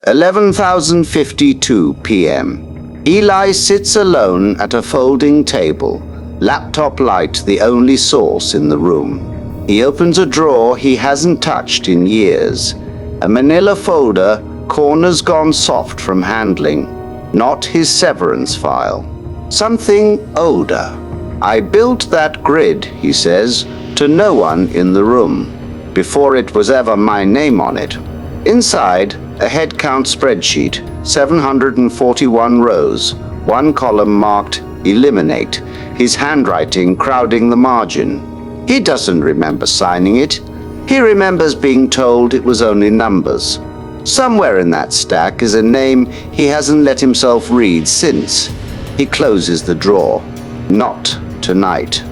11:52 p.m. Eli sits alone at a folding table, laptop light the only source in the room. He opens a drawer he hasn't touched in years. A Manila Folder, corners gone soft from handling. Not his severance file. Something older. "I built that grid," he says, to no one in the room, before it was ever my name on it. Inside, a head count spreadsheet, 741 rows, one column marked "Eliminate," his handwriting crowding the margin. He doesn't remember signing it. He remembers being told it was only numbers. Somewhere in that stack is a name he hasn't let himself read since. He closes the drawer. Not tonight.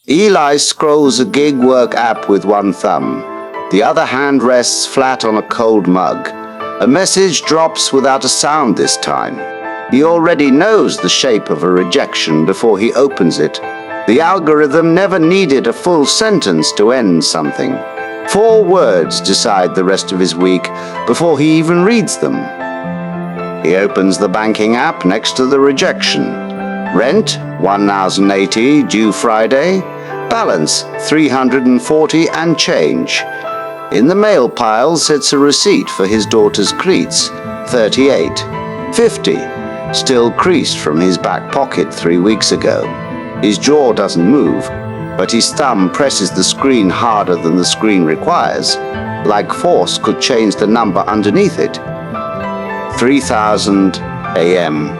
Eli scrolls a gig work app with one thumb. The other hand rests flat on a cold mug. A message drops without a sound this time. He already knows the shape of a rejection before he opens it. The algorithm never needed a full sentence to end something. 4 words decide the rest of his week before he even reads them. He opens the banking app next to the rejection. Rent, $1,080, due Friday. Balance, $340 and change. In the mail pile sits a receipt for his daughter's cleats, $38.50, still creased from his back pocket 3 weeks ago. His jaw doesn't move, but his thumb presses the screen harder than the screen requires, like force could change the number underneath it. 3,000 a.m.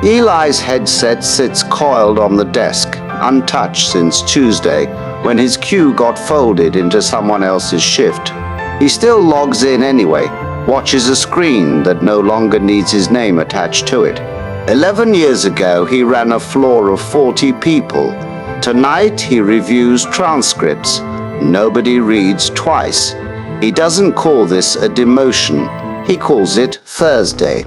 Eli's headset sits coiled on the desk, untouched since Tuesday, when his queue got folded into someone else's shift. He still logs in anyway, watches a screen that no longer needs his name attached to it. 11 years ago, he ran a floor of 40 people. Tonight, he reviews transcripts. Nobody reads twice. He doesn't call this a demotion. He calls it Thursday.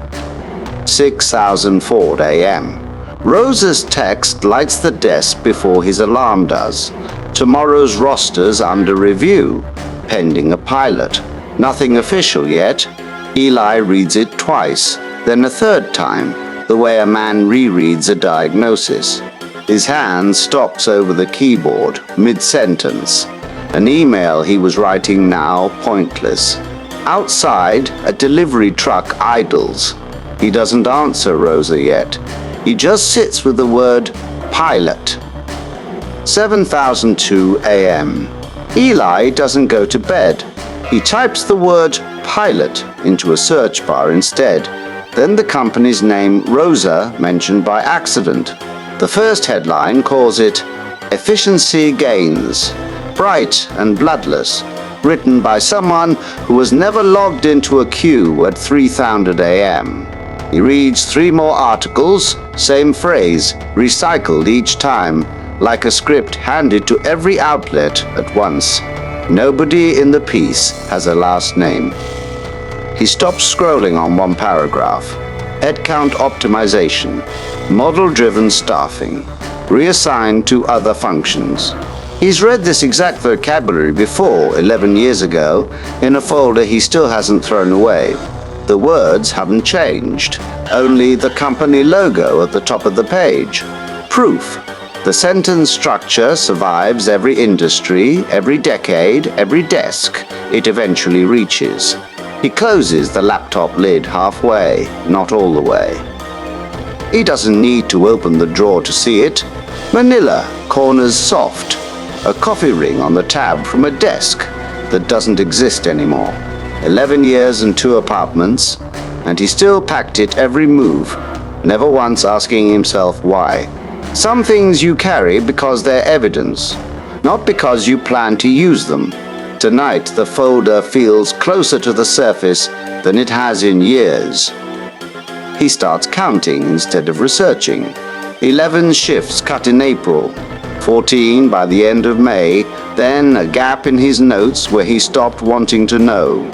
6,004 a.m. Rosa's text lights the desk before his alarm does. Tomorrow's roster's under review, pending a pilot. Nothing official yet. Eli reads it twice, then a third time, the way a man rereads a diagnosis. His hand stops over the keyboard, mid-sentence. An email he was writing now pointless. Outside, a delivery truck idles. He doesn't answer Rosa yet. He just sits with the word pilot. 7,002 a.m. Eli doesn't go to bed. He types the word pilot into a search bar instead. Then the company's name Rosa mentioned by accident. The first headline calls it Efficiency Gains, bright and bloodless, written by someone who was never logged into a queue at 3,000 a.m. He reads 3 more articles, same phrase, recycled each time, like a script handed to every outlet at once. Nobody in the piece has a last name. He stops scrolling on one paragraph. Headcount optimization, model-driven staffing, reassigned to other functions. He's read this exact vocabulary before, 11 years ago, in a folder he still hasn't thrown away. The words haven't changed, only the company logo at the top of the page. Proof. The sentence structure survives every industry, every decade, every desk it eventually reaches. He closes the laptop lid halfway, not all the way. He doesn't need to open the drawer to see it. Manila, corners soft. A coffee ring on the tab from a desk that doesn't exist anymore. 11 years and 2 apartments, and he still packed it every move, never once asking himself why. Some things you carry because they're evidence, not because you plan to use them. Tonight, the folder feels closer to the surface than it has in years. He starts counting instead of researching. 11 shifts cut in April, 14 by the end of May, then a gap in his notes where he stopped wanting to know.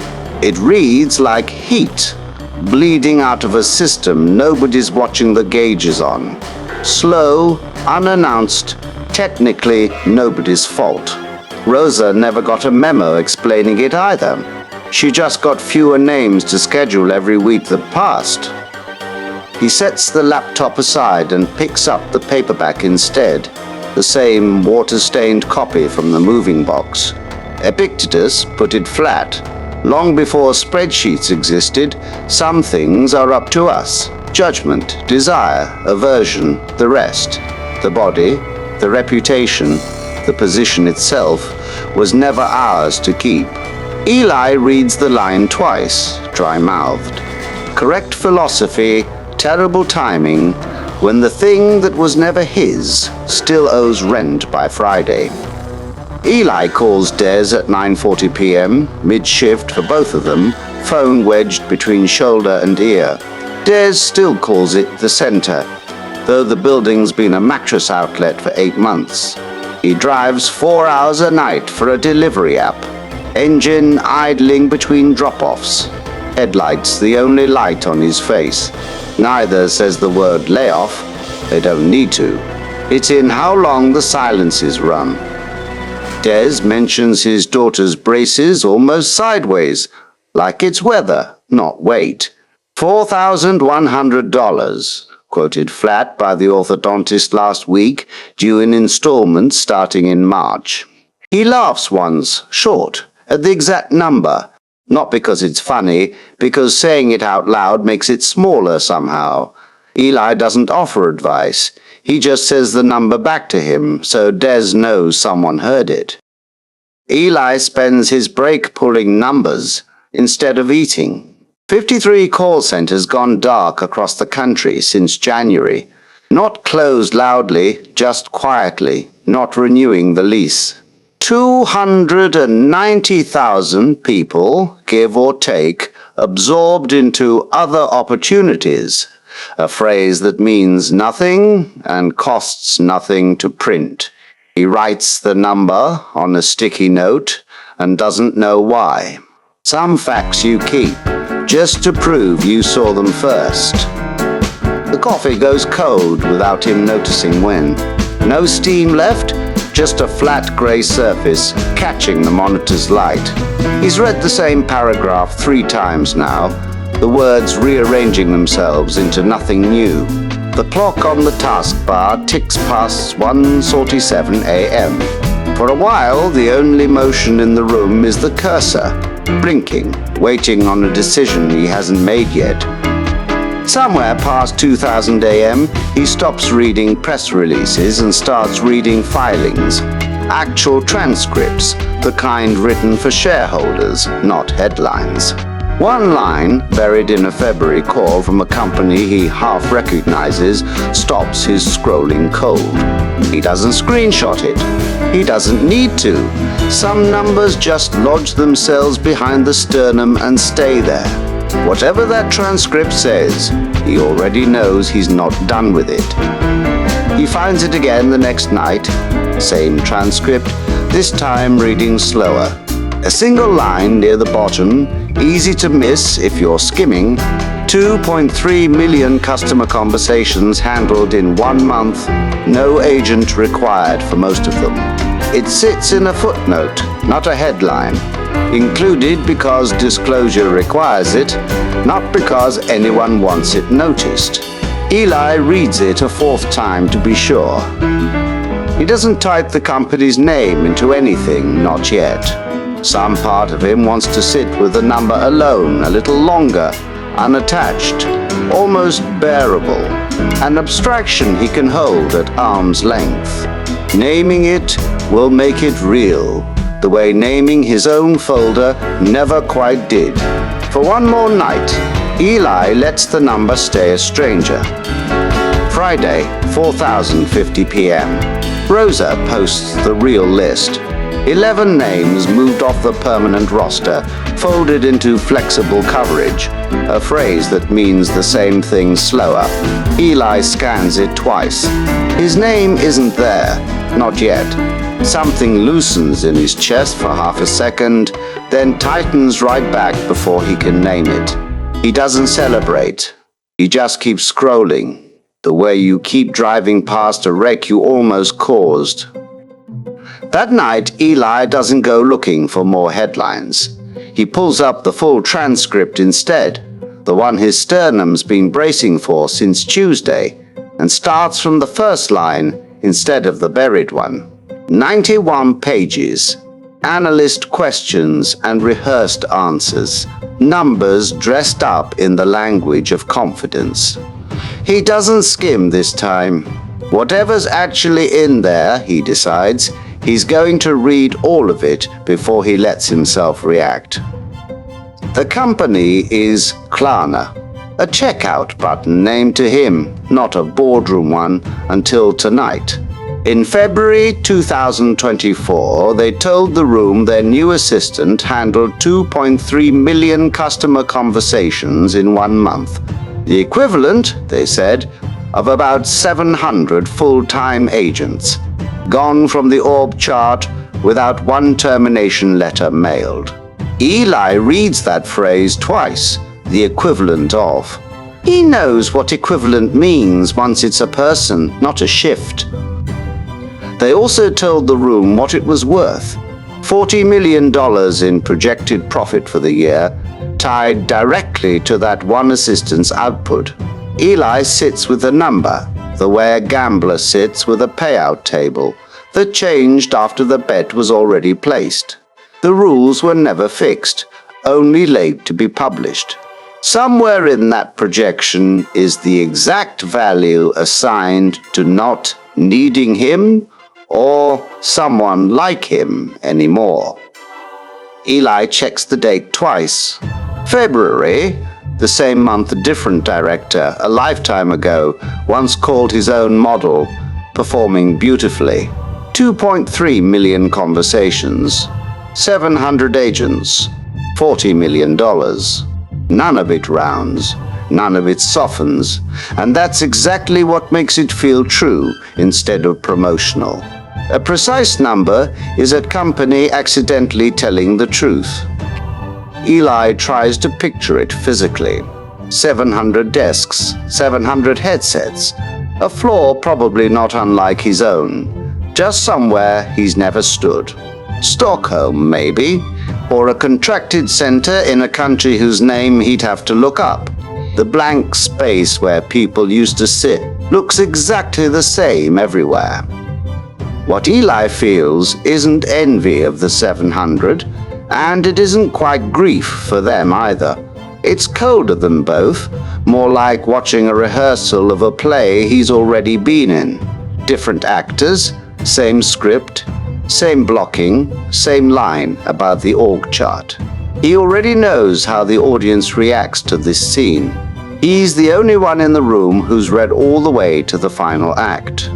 It reads like heat, bleeding out of a system nobody's watching the gauges on. Slow, unannounced, technically nobody's fault. Rosa never got a memo explaining it either. She just got fewer names to schedule every week that passed. He sets the laptop aside and picks up the paperback instead, the same water-stained copy from the moving box. Epictetus put it flat. Long before spreadsheets existed, some things are up to us. Judgment, desire, aversion, the rest. The body, the reputation, the position itself, was never ours to keep. Eli reads the line twice, dry-mouthed. Correct philosophy, terrible timing, when the thing that was never his still owes rent by Friday. Eli calls Des at 9:40 p.m., mid-shift for both of them, phone wedged between shoulder and ear. Des still calls it the center, though the building's been a mattress outlet for 8 months. He drives 4 hours a night for a delivery app, engine idling between drop-offs, headlights the only light on his face. Neither says the word layoff. They don't need to. It's in how long the silences run. Des mentions his daughter's braces almost sideways, like it's weather, not weight. $4,100, quoted flat by the orthodontist last week, due in installments starting in March. He laughs once, short, at the exact number, not because it's funny, because saying it out loud makes it smaller somehow. Eli doesn't offer advice. He just says the number back to him, so Des knows someone heard it. Eli spends his break pulling numbers instead of eating. 53 call centers gone dark across the country since January. Not closed loudly, just quietly, not renewing the lease. 290,000 people, give or take, absorbed into other opportunities, a phrase that means nothing and costs nothing to print. He writes the number on a sticky note and doesn't know why. Some facts you keep, just to prove you saw them first. The coffee goes cold without him noticing when. No steam left, just a flat grey surface catching the monitor's light. He's read the same paragraph 3 times now, the words rearranging themselves into nothing new. The clock on the taskbar ticks past 1:47 a.m. For a while, the only motion in the room is the cursor, blinking, waiting on a decision he hasn't made yet. Somewhere past 2000 a.m., he stops reading press releases and starts reading filings, actual transcripts, the kind written for shareholders, not headlines. One line, buried in a February call from a company he half recognizes, stops his scrolling cold. He doesn't screenshot it. He doesn't need to. Some numbers just lodge themselves behind the sternum and stay there. Whatever that transcript says, he already knows he's not done with it. He finds it again the next night, same transcript, this time reading slower. A single line near the bottom, easy to miss if you're skimming, 2.3 million customer conversations handled in 1 month, no agent required for most of them. It sits in a footnote, not a headline. Included because disclosure requires it, not because anyone wants it noticed. Eli reads it a 4th time to be sure. He doesn't type the company's name into anything, not yet. Some part of him wants to sit with the number alone a little longer, unattached, almost bearable, an abstraction he can hold at arm's length. Naming it will make it real, the way naming his own folder never quite did. For one more night, Eli lets the number stay a stranger. Friday, 4:50 p.m. Rosa posts the real list. 11 names moved off the permanent roster, folded into flexible coverage, a phrase that means the same thing slower. Eli scans it twice. His name isn't there, not yet. Something loosens in his chest for half a second, then tightens right back before he can name it. He doesn't celebrate. He just keeps scrolling, the way you keep driving past a wreck you almost caused. That night, Eli doesn't go looking for more headlines. He pulls up the full transcript instead, the one his sternum's been bracing for since Tuesday, and starts from the first line instead of the buried one. 91 pages. Analyst questions and rehearsed answers. Numbers dressed up in the language of confidence. He doesn't skim this time. Whatever's actually in there, he decides, he's going to read all of it before he lets himself react. The company is Klarna, a checkout button named to him, not a boardroom one, until tonight. In February 2024, they told the room their new assistant handled 2.3 million customer conversations in 1 month. The equivalent, they said, of about 700 full-time agents, gone from the org chart without one termination letter mailed. Eli reads that phrase twice, the equivalent of. He knows what equivalent means once it's a person, not a shift. They also told the room what it was worth, $40 million in projected profit for the year, tied directly to that one assistant's output. Eli sits with a number, the way a gambler sits with a payout table, that changed after the bet was already placed. The rules were never fixed, only late to be published. Somewhere in that projection is the exact value assigned to not needing him or someone like him anymore. Eli checks the date twice. February, the same month a different director, a lifetime ago, once called his own model, performing beautifully. 2.3 million conversations, 700 agents, $40 million. None of it rounds, none of it softens, and that's exactly what makes it feel true instead of promotional. A precise number is a company accidentally telling the truth. Eli tries to picture it physically. 700 desks, 700 headsets, a floor probably not unlike his own, just somewhere he's never stood. Stockholm, maybe, or a contracted center in a country whose name he'd have to look up. The blank space where people used to sit looks exactly the same everywhere. What Eli feels isn't envy of the 700, and it isn't quite grief for them either. It's colder than both, more like watching a rehearsal of a play he's already been in. Different actors, same script, same blocking, same line about the org chart. He already knows how the audience reacts to this scene. He's the only one in the room who's read all the way to the final act.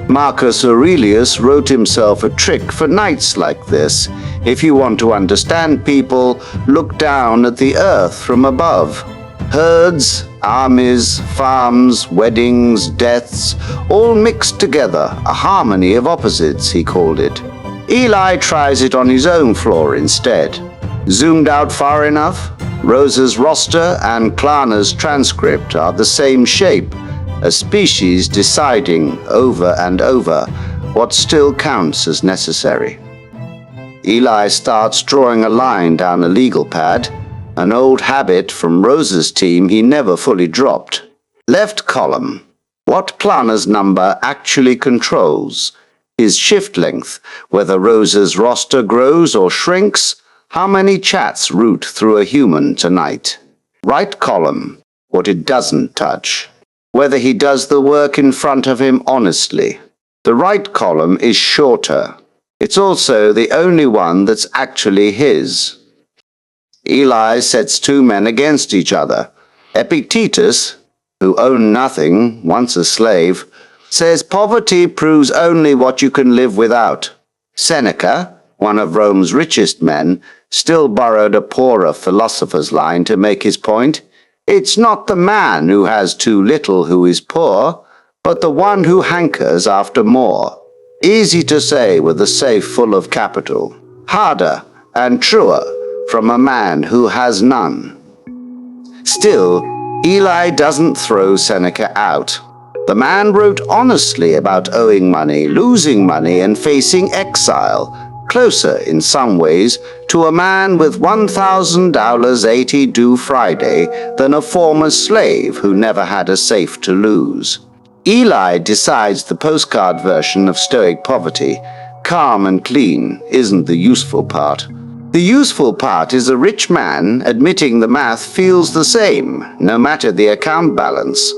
Marcus Aurelius wrote himself a trick for nights like this. If you want to understand people, look down at the earth from above. Herds, armies, farms, weddings, deaths, all mixed together, a harmony of opposites, he called it. Eli tries it on his own floor instead. Zoomed out far enough, Rosa's roster and Klarna's transcript are the same shape, a species deciding over and over what still counts as necessary. Eli starts drawing a line down a legal pad, an old habit from Rosa's team he never fully dropped. Left column, what Klarna's number actually controls, his shift length, whether Rosa's roster grows or shrinks, how many chats route through a human tonight. Right column, what it doesn't touch, whether he does the work in front of him honestly. The right column is shorter. It's also the only one that's actually his. Eli sets two men against each other. Epictetus, who owned nothing, once a slave, says poverty proves only what you can live without. Seneca, one of Rome's richest men, still borrowed a poorer philosopher's line to make his point. It's not the man who has too little who is poor, but the one who hankers after more. Easy to say with a safe full of capital. Harder and truer from a man who has none. Still, Eli doesn't throw Seneca out. The man wrote honestly about owing money, losing money, and facing exile, closer in some ways to a man with $1,000 due Friday than a former slave who never had a safe to lose. Eli decides the postcard version of Stoic poverty, calm and clean, isn't the useful part. The useful part is a rich man admitting the math feels the same, no matter the account balance.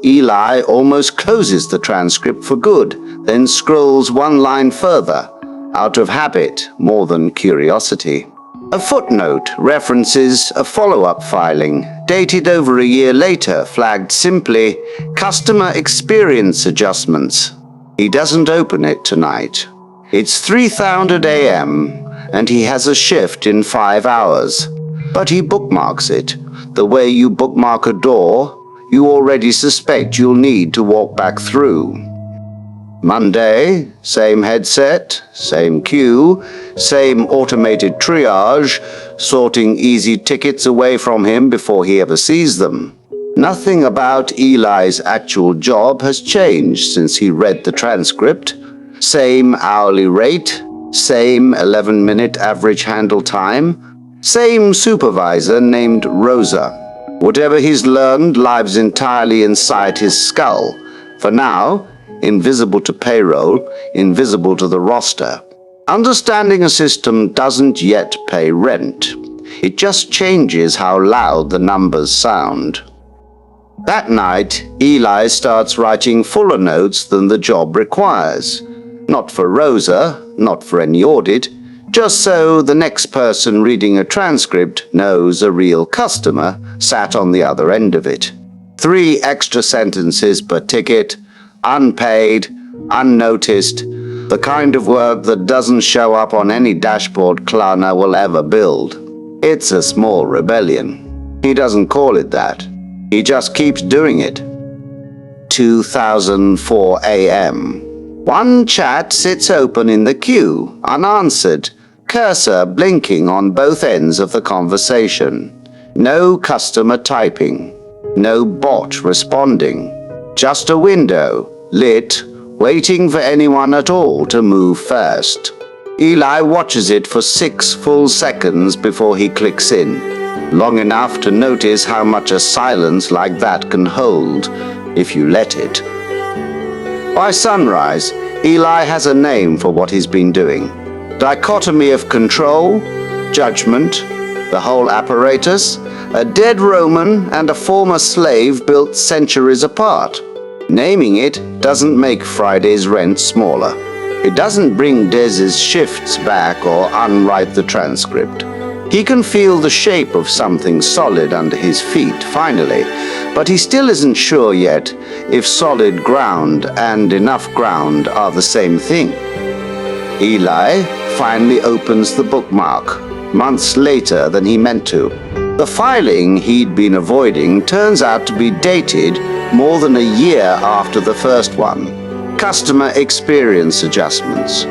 Eli almost closes the transcript for good, then scrolls one line further, out of habit more than curiosity. A footnote references a follow-up filing, dated over a year later, flagged simply, Customer Experience Adjustments. He doesn't open it tonight. It's 3:00 a.m., and he has a shift in 5 hours. But he bookmarks it. The way you bookmark a door, you already suspect you'll need to walk back through. Monday, same headset, same queue, same automated triage, sorting easy tickets away from him before he ever sees them. Nothing about Eli's actual job has changed since he read the transcript. Same hourly rate, same 11-minute average handle time, same supervisor named Rosa. Whatever he's learned lives entirely inside his skull. For now, invisible to payroll, invisible to the roster. Understanding a system doesn't yet pay rent. It just changes how loud the numbers sound. That night, Eli starts writing fuller notes than the job requires. Not for Rosa, not for any audit, just so the next person reading a transcript knows a real customer sat on the other end of it. 3 extra sentences per ticket, unpaid, unnoticed, the kind of work that doesn't show up on any dashboard Klarna will ever build. It's a small rebellion. He doesn't call it that. He just keeps doing it. 2004 a.m. One chat sits open in the queue, unanswered, cursor blinking on both ends of the conversation. No customer typing. No bot responding. Just a window, lit, waiting for anyone at all to move first. Eli watches it for 6 full seconds before he clicks in, long enough to notice how much a silence like that can hold, if you let it. By sunrise, Eli has a name for what he's been doing. Dichotomy of control, judgment, the whole apparatus, a dead Roman and a former slave built centuries apart. Naming it doesn't make Friday's rent smaller. It doesn't bring Dez's shifts back or unwrite the transcript. He can feel the shape of something solid under his feet, finally, but he still isn't sure yet if solid ground and enough ground are the same thing. Eli finally opens the bookmark, months later than he meant to. The filing he'd been avoiding turns out to be dated more than a year after the first one. Customer experience adjustments.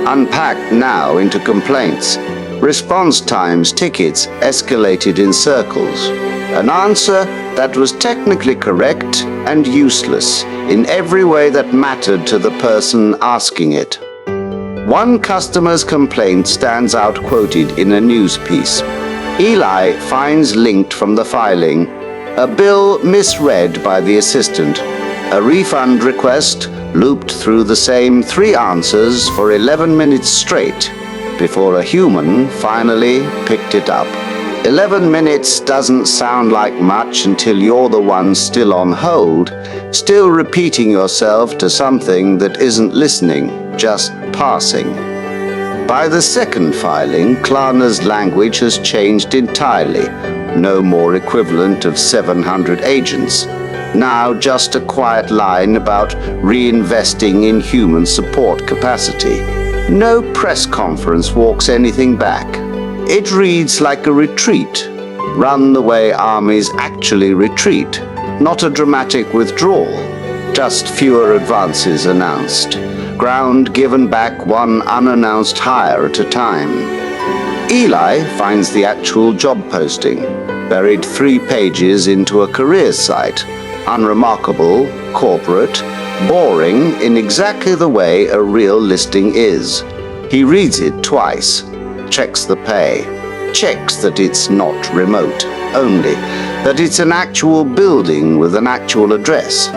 Unpacked now into complaints. Response times tickets escalated in circles. An answer that was technically correct and useless in every way that mattered to the person asking it. One customer's complaint stands out quoted in a news piece. Eli finds linked from the filing a bill misread by the assistant, a refund request looped through the same 3 answers for 11 minutes straight before a human finally picked it up. 11 minutes doesn't sound like much until you're the one still on hold, still repeating yourself to something that isn't listening, just passing. By the second filing, Klarna's language has changed entirely. No more equivalent of 700 agents. Now just a quiet line about reinvesting in human support capacity. No press conference walks anything back. It reads like a retreat, run the way armies actually retreat, not a dramatic withdrawal, just fewer advances announced. Ground given back one unannounced hire at a time. Eli finds the actual job posting, buried 3 pages into a careers site, unremarkable, corporate, boring in exactly the way a real listing is. He reads it twice, checks the pay, checks that it's not remote only, that it's an actual building with an actual address.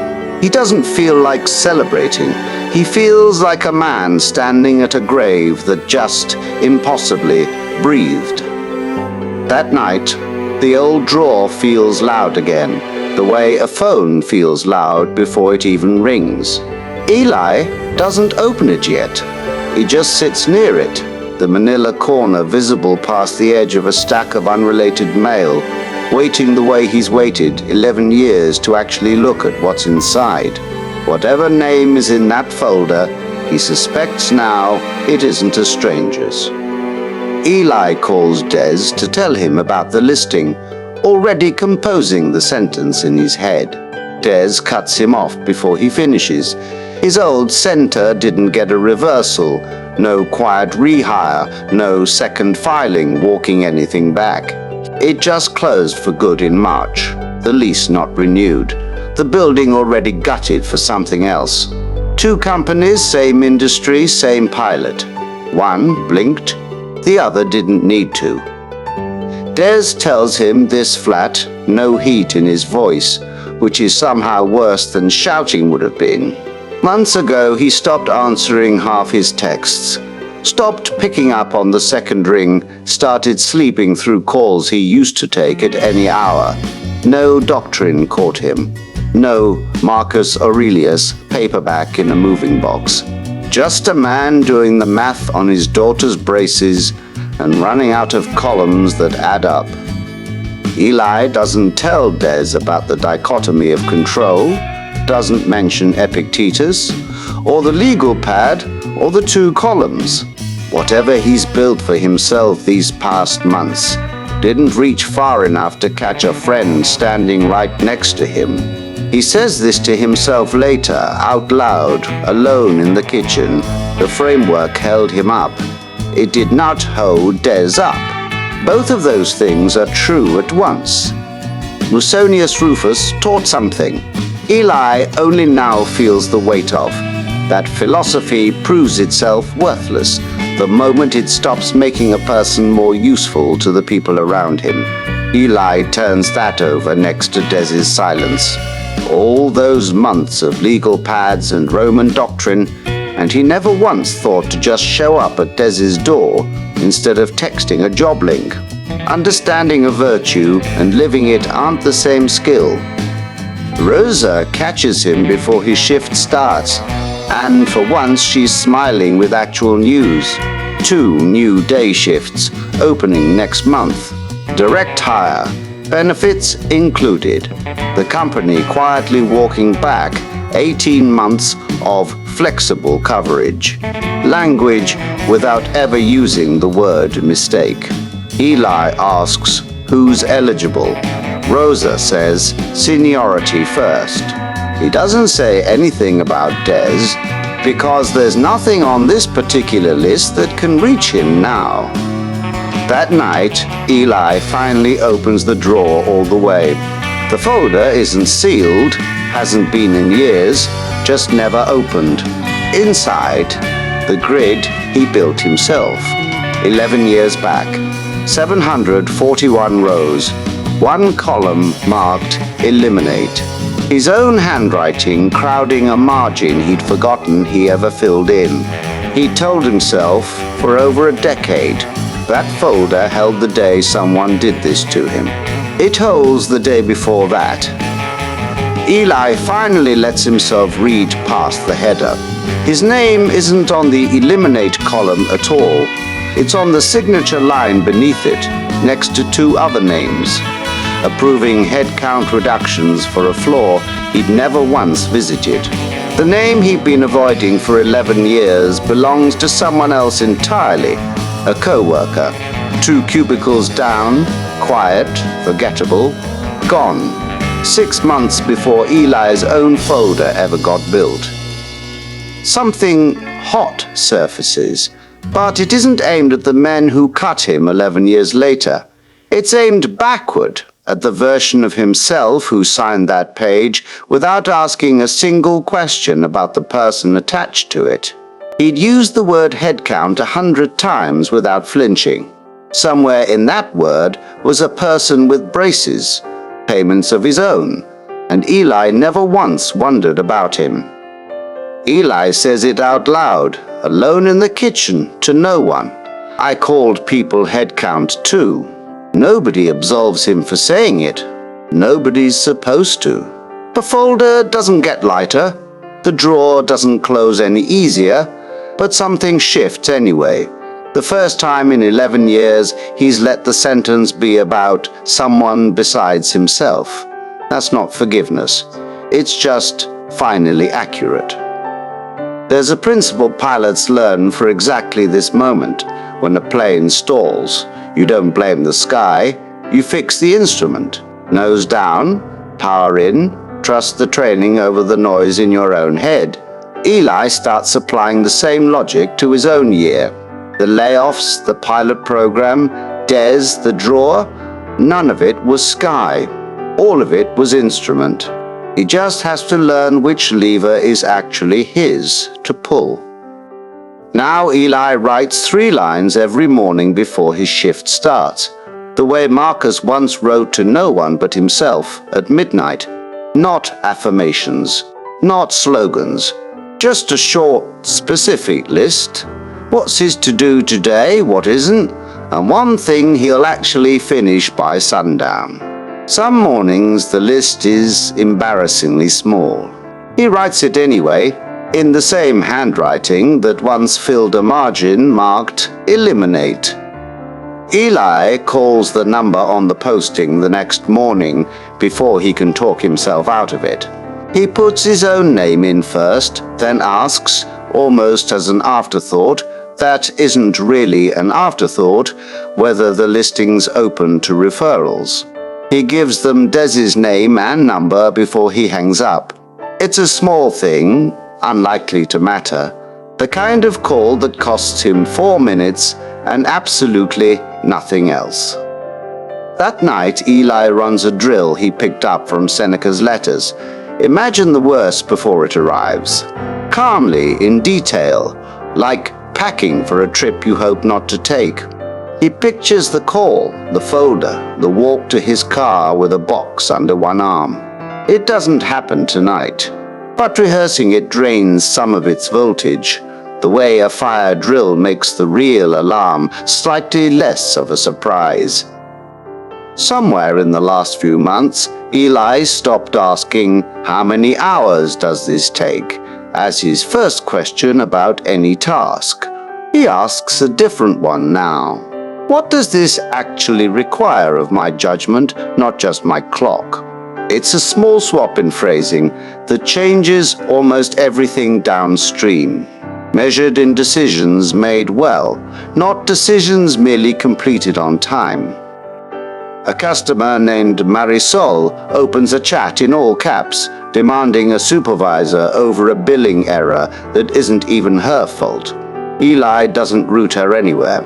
He doesn't feel like celebrating. He feels like a man standing at a grave that just impossibly breathed. That night, the old drawer feels loud again, the way a phone feels loud before it even rings. Eli doesn't open it yet. He just sits near it, the manila corner visible past the edge of a stack of unrelated mail, waiting the way he's waited 11 years to actually look at what's inside. Whatever name is in that folder, he suspects now it isn't a stranger's. Eli calls Des to tell him about the listing, already composing the sentence in his head. Des cuts him off before he finishes. His old center didn't get a reversal, no quiet rehire, no second filing walking anything back. It just closed for good in March, the lease not renewed, the building already gutted for something else. 2 companies, same industry, same pilot. One blinked, the other didn't need to. Des tells him this flat, no heat in his voice, which is somehow worse than shouting would have been. Months ago, he stopped answering half his texts, stopped picking up on the second ring, started sleeping through calls he used to take at any hour. No doctrine caught him. No Marcus Aurelius paperback in a moving box. Just a man doing the math on his daughter's braces and running out of columns that add up. Eli doesn't tell Des about the dichotomy of control, doesn't mention Epictetus, or the legal pad, or the 2 columns. Whatever he's built for himself these past months didn't reach far enough to catch a friend standing right next to him. He says this to himself later, out loud, alone in the kitchen. The framework held him up. It did not hold Des up. Both of those things are true at once. Musonius Rufus taught something. Eli only now feels the weight of. That philosophy proves itself worthless the moment it stops making a person more useful to the people around him. Eli turns that over next to Des's silence. All those months of legal pads and Roman doctrine, and he never once thought to just show up at Des's door instead of texting a job link. Understanding a virtue and living it aren't the same skill. Rosa catches him before his shift starts, and for once she's smiling with actual news. 2 new day shifts opening next month. Direct hire, benefits included. The company quietly walking back 18 months of flexible coverage. Language without ever using the word mistake. Eli asks who's eligible. Rosa says seniority first. He doesn't say anything about Des because there's nothing on this particular list that can reach him now. That night, Eli finally opens the drawer all the way. The folder isn't sealed, hasn't been in years, just never opened. Inside, the grid he built himself, 11 years back, 741 rows, 1 column marked Eliminate. His own handwriting crowding a margin he'd forgotten he ever filled in. He told himself for over a decade that folder held the day someone did this to him. It holds the day before that. Eli finally lets himself read past the header. His name isn't on the Eliminate column at all. It's on the signature line beneath it, next to 2 other names, approving headcount reductions for a floor he'd never once visited. The name he'd been avoiding for 11 years belongs to someone else entirely, a coworker. 2 cubicles down, quiet, forgettable, gone. 6 months before Eli's own folder ever got built. Something hot surfaces, but it isn't aimed at the men who cut him 11 years later. It's aimed backward at the version of himself who signed that page without asking a single question about the person attached to it. He'd used the word headcount 100 times without flinching. Somewhere in that word was a person with braces, payments of his own, and Eli never once wondered about him. Eli says it out loud, alone in the kitchen, to no one. I called people headcount too. Nobody absolves him for saying it. Nobody's supposed to. The folder doesn't get lighter. The drawer doesn't close any easier, but something shifts anyway. The first time in 11 years he's let the sentence be about someone besides himself. That's not forgiveness. It's just finally accurate. There's a principle pilots learn for exactly this moment. When a plane stalls, you don't blame the sky, you fix the instrument. Nose down, power in, trust the training over the noise in your own head. Eli starts applying the same logic to his own year. The layoffs, the pilot program, Des, the drawer, none of it was sky. All of it was instrument. He just has to learn which lever is actually his to pull. Now Eli writes 3 lines every morning before his shift starts, the way Marcus once wrote to no one but himself at midnight. Not affirmations, not slogans, just a short, specific list. What's his to-do today, what isn't, and one thing he'll actually finish by sundown. Some mornings the list is embarrassingly small. He writes it anyway, in the same handwriting that once filled a margin marked "Eliminate." Eli calls the number on the posting the next morning before he can talk himself out of it. He puts his own name in first, then asks, almost as an afterthought, that isn't really an afterthought, whether the listing's open to referrals. He gives them Des's name and number before he hangs up. It's a small thing, unlikely to matter, the kind of call that costs him 4 minutes and absolutely nothing else. That night, Eli runs a drill he picked up from Seneca's letters. Imagine the worst before it arrives. Calmly, in detail, like packing for a trip you hope not to take. He pictures the call, the folder, the walk to his car with a box under one arm. It doesn't happen tonight, but rehearsing it drains some of its voltage, the way a fire drill makes the real alarm slightly less of a surprise. Somewhere in the last few months, Eli stopped asking, "How many hours does this take?" as his first question about any task. He asks a different one now. What does this actually require of my judgment, not just my clock? It's a small swap in phrasing that changes almost everything downstream, measured in decisions made well, not decisions merely completed on time. A customer named Marisol opens a chat in all caps, demanding a supervisor over a billing error that isn't even her fault. Eli doesn't route her anywhere.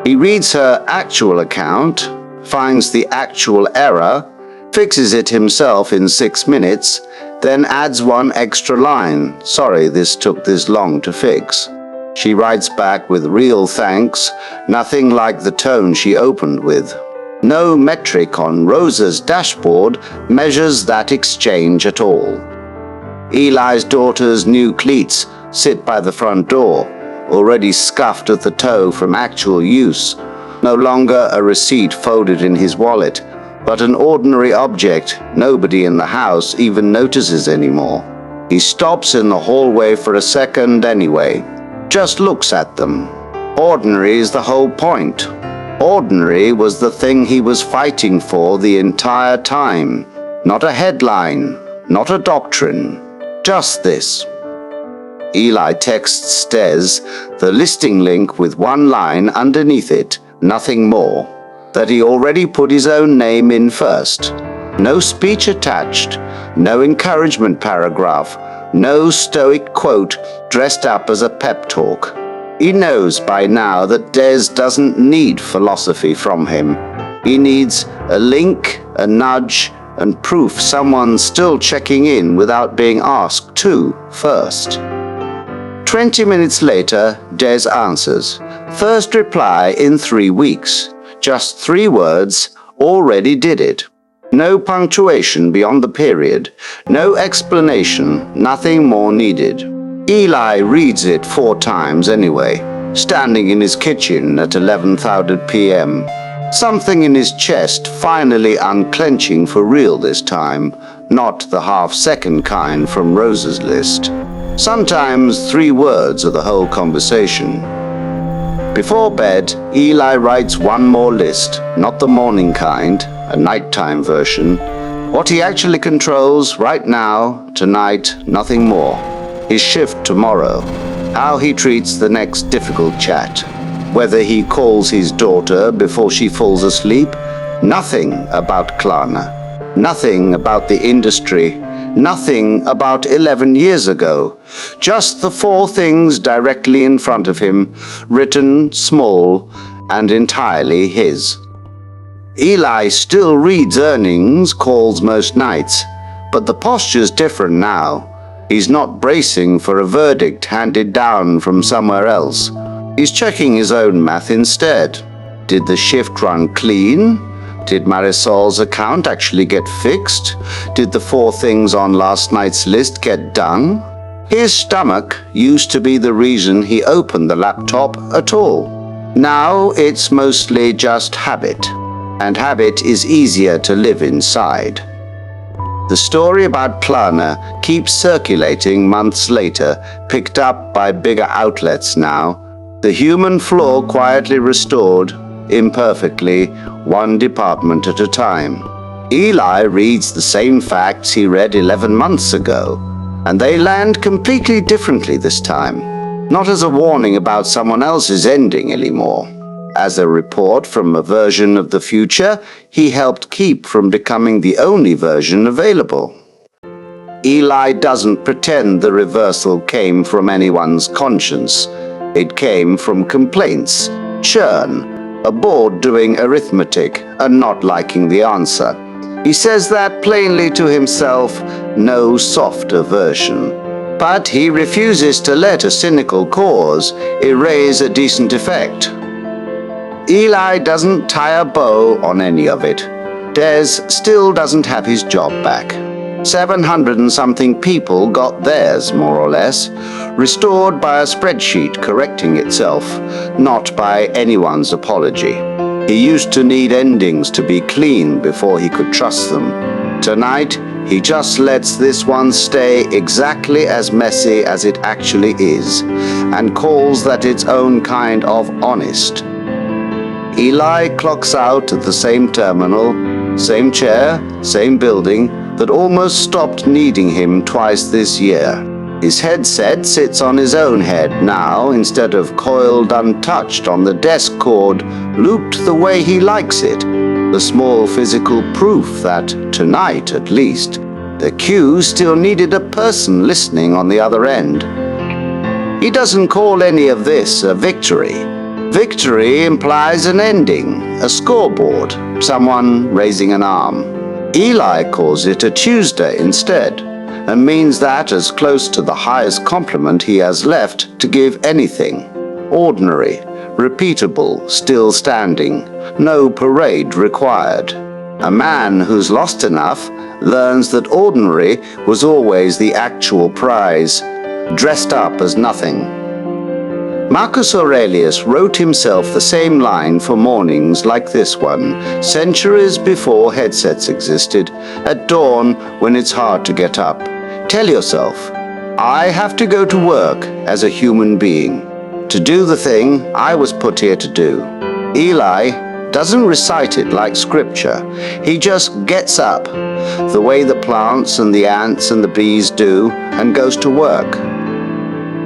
He reads her actual account, finds the actual error, fixes it himself in 6 minutes, then adds one extra line, "Sorry this took this long to fix." She writes back with real thanks, nothing like the tone she opened with. No metric on Rosa's dashboard measures that exchange at all. Eli's daughter's new cleats sit by the front door, already scuffed at the toe from actual use. No longer a receipt folded in his wallet, but an ordinary object nobody in the house even notices anymore. He stops in the hallway for a second anyway, just looks at them. Ordinary is the whole point. Ordinary was the thing he was fighting for the entire time. Not a headline, not a doctrine, just this. Eli texts Des the listing link with one line underneath it, nothing more, that he already put his own name in first. No speech attached, no encouragement paragraph, no Stoic quote dressed up as a pep talk. He knows by now that Des doesn't need philosophy from him. He needs a link, a nudge, and proof someone's still checking in without being asked to first. 20 minutes later, Des answers. First reply in 3 weeks. Just 3 words, already did it. No punctuation beyond the period. No explanation, nothing more needed. Eli reads it 4 times anyway, standing in his kitchen at 11:00 p.m. Something in his chest finally unclenching for real this time, not the half-second kind from Rosa's list. Sometimes 3 words are the whole conversation. Before bed, Eli writes one more list, not the morning kind, a nighttime version. What he actually controls right now, tonight, nothing more. His shift tomorrow. How he treats the next difficult chat. Whether he calls his daughter before she falls asleep. Nothing about Klarna. Nothing about the industry. Nothing about 11 years ago. Just the 4 things directly in front of him, written small and entirely his. Eli still reads earnings calls most nights, but the posture's different now. He's not bracing for a verdict handed down from somewhere else. He's checking his own math instead. Did the shift run clean? Did Marisol's account actually get fixed? Did the 4 things on last night's list get done? His stomach used to be the reason he opened the laptop at all. Now it's mostly just habit, and habit is easier to live inside. The story about Klarna keeps circulating months later, picked up by bigger outlets now. The human flaw quietly restored, imperfectly, one department at a time. Eli reads the same facts he read 11 months ago, and they land completely differently this time. Not as a warning about someone else's ending anymore. As a report from a version of the future he helped keep from becoming the only version available. Eli doesn't pretend the reversal came from anyone's conscience. It came from complaints, churn, a board doing arithmetic and not liking the answer. He says that plainly to himself, no softer version. But he refuses to let a cynical cause erase a decent effect. Eli doesn't tie a bow on any of it. Des still doesn't have his job back. 700 and something people got theirs, more or less, restored by a spreadsheet correcting itself, not by anyone's apology. He used to need endings to be clean before he could trust them. Tonight, he just lets this one stay exactly as messy as it actually is, and calls that its own kind of honest. Eli clocks out at the same terminal, same chair, same building, that almost stopped needing him twice this year. His headset sits on his own head now instead of coiled untouched on the desk cord, looped the way he likes it. The small physical proof that, tonight at least, the queue still needed a person listening on the other end. He doesn't call any of this a victory. Victory implies an ending, a scoreboard, someone raising an arm. Eli calls it a Tuesday instead, and means that as close to the highest compliment he has left to give anything. Ordinary, repeatable, still standing, no parade required. A man who's lost enough learns that ordinary was always the actual prize, dressed up as nothing. Marcus Aurelius wrote himself the same line for mornings like this one, centuries before headsets existed, at dawn when it's hard to get up. Tell yourself, I have to go to work as a human being, to do the thing I was put here to do. Eli doesn't recite it like scripture. He just gets up, the way the plants and the ants and the bees do, and goes to work.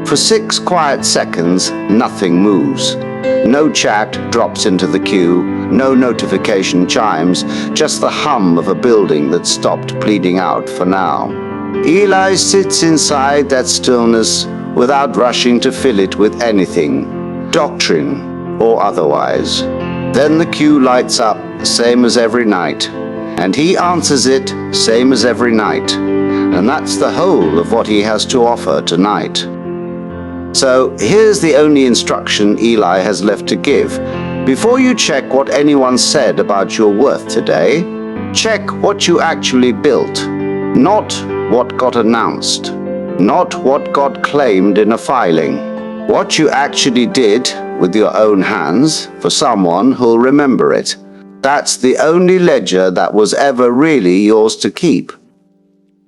For 6 quiet seconds, nothing moves. No chat drops into the queue, no notification chimes, just the hum of a building that stopped bleeding out for now. Eli sits inside that stillness without rushing to fill it with anything, doctrine or otherwise. Then the queue lights up, same as every night, and he answers it, same as every night. And that's the whole of what he has to offer tonight. So here's the only instruction Eli has left to give. Before you check what anyone said about your worth today, check what you actually built, not what got announced, not what got claimed in a filing. What you actually did with your own hands for someone who'll remember it. That's the only ledger that was ever really yours to keep.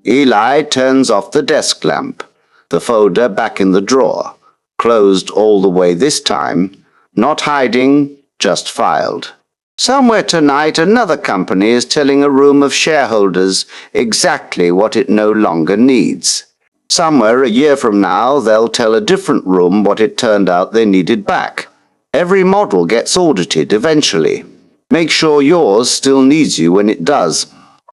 Eli turns off the desk lamp, the folder back in the drawer, closed all the way this time, not hiding, just filed. Somewhere tonight another company is telling a room of shareholders exactly what it no longer needs. Somewhere a year from now they'll tell a different room what it turned out they needed back. Every model gets audited eventually. Make sure yours still needs you when it does.